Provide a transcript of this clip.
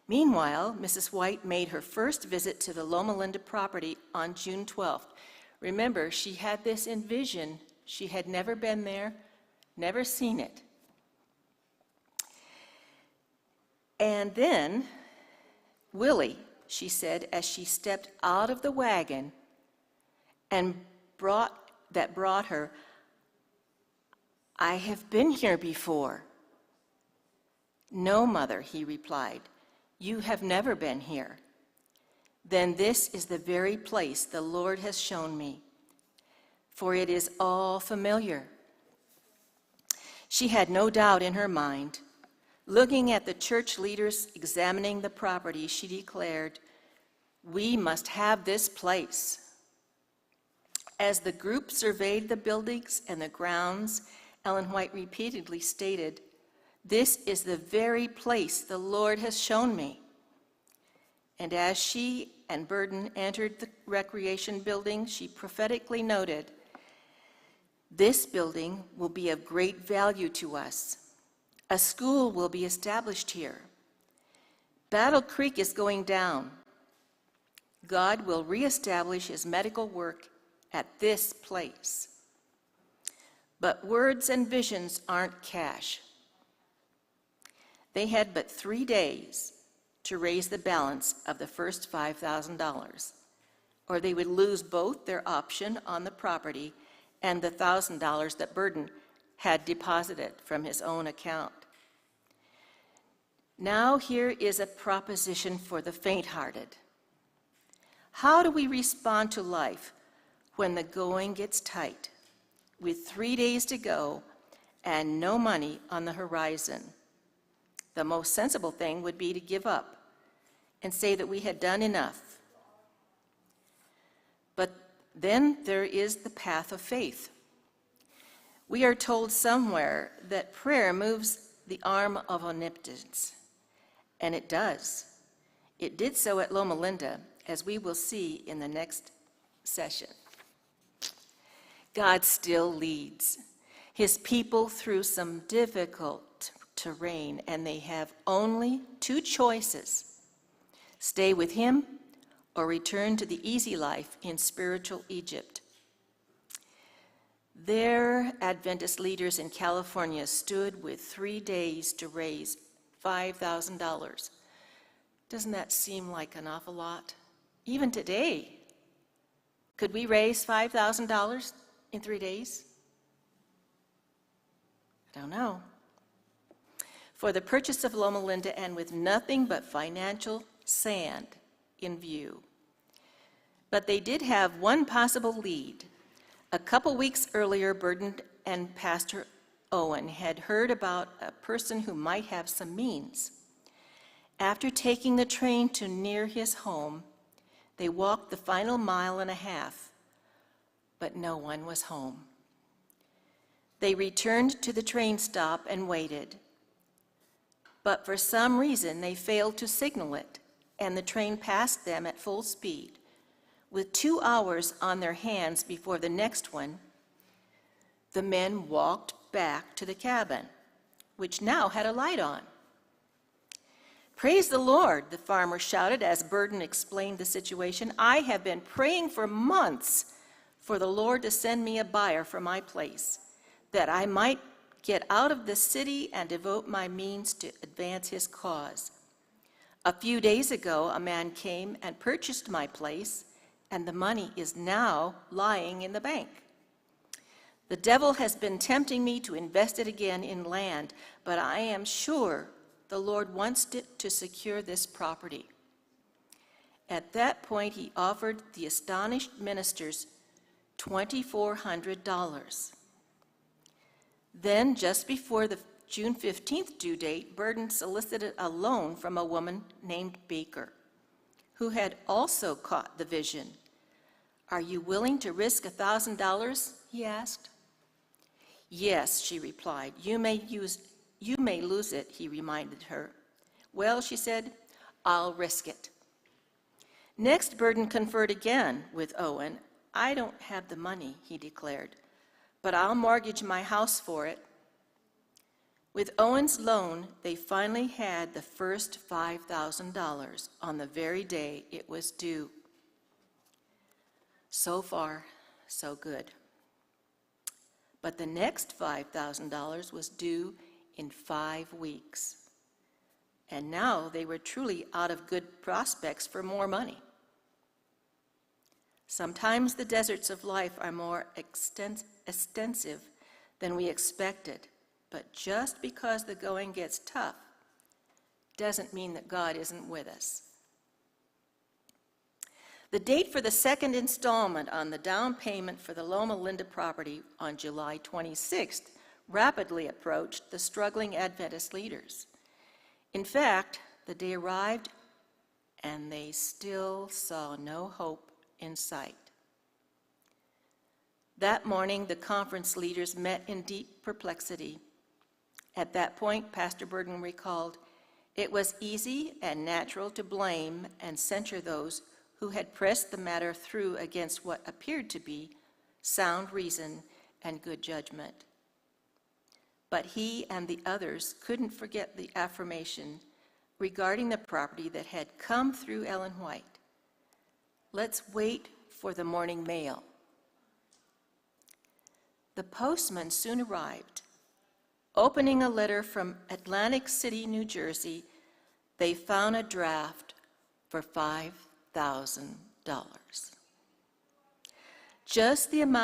Meanwhile, Mrs. White made her first visit to the Loma Linda property on June 12th. Remember, she had this in vision. She had never been there, never seen it. And then, Willie, she said, as she stepped out of the wagon and brought her, "I have been here before." "No, Mother," he replied, "you have never been here." "Then this is the very place the Lord has shown me, for it is all familiar." She had no doubt in her mind. Looking at the church leaders examining the property, she declared, "We must have this place." As the group surveyed the buildings and the grounds, Ellen White repeatedly stated, "This is the very place the Lord has shown me." And as she and Burden entered the recreation building, she prophetically noted, "This building will be of great value to us. A school will be established here. Battle Creek is going down. God will reestablish his medical work at this place." But words and visions aren't cash. They had but 3 days to raise the balance of the first $5,000, or they would lose both their option on the property and the $1,000 that Burden had deposited from his own account. Now here is a proposition for the faint-hearted. How do we respond to life when the going gets tight, with 3 days to go and no money on the horizon? The most sensible thing would be to give up and say that we had done enough. But then there is the path of faith. We are told somewhere that prayer moves the arm of omnipotence, and it does. It did so at Loma Linda, as we will see in the next session. God still leads his people through some difficult terrain, and they have only 2 choices: stay with him or return to the easy life in spiritual Egypt. Their Adventist leaders in California stood with 3 days to raise $5,000. Doesn't that seem like an awful lot? Even today, could we raise $5,000 in 3 days? I don't know. For the purchase of Loma Linda, and with nothing but financial sand in view. But they did have one possible lead. A couple weeks earlier, Burden and Pastor Owen had heard about a person who might have some means. After taking the train to near his home, they walked the final 1.5 miles, but no one was home. They returned to the train stop and waited. But for some reason, they failed to signal it, and the train passed them at full speed. With 2 hours on their hands before the next one, the men walked back to the cabin, which now had a light on. "Praise the Lord," the farmer shouted as Burden explained the situation. "I have been praying for months for the Lord to send me a buyer for my place, that I might get out of the city and devote my means to advance his cause. A few days ago, a man came and purchased my place, and the money is now lying in the bank. The devil has been tempting me to invest it again in land, but I am sure the Lord wants to secure this property." At that point, he offered the astonished ministers $2,400. Then, just before the June 15th due date, Burden solicited a loan from a woman named Baker, who had also caught the vision. "Are you willing to risk $1,000? he asked. "Yes," she replied. You may lose it," he reminded her. "Well," she said, "I'll risk it." Next, Burden conferred again with Owen. "I don't have the money," he declared, "but I'll mortgage my house for it." With Owen's loan, they finally had the first $5,000 on the very day it was due. So far, so good. But the next $5,000 was due in 5 weeks. And now they were truly out of good prospects for more money. Sometimes the deserts of life are more extensive than we expected, but just because the going gets tough doesn't mean that God isn't with us. The date for the second installment on the down payment for the Loma Linda property on July 26th rapidly approached the struggling Adventist leaders. In fact, the day arrived and they still saw no hope in sight. That morning, the conference leaders met in deep perplexity. At that point, Pastor Burden recalled, it was easy and natural to blame and censure those who had pressed the matter through against what appeared to be sound reason and good judgment. But he and the others couldn't forget the affirmation regarding the property that had come through Ellen White. Let's wait for the morning mail. The postman soon arrived. Opening a letter from Atlantic City, New Jersey, they found a draft for $5,000. Just the amount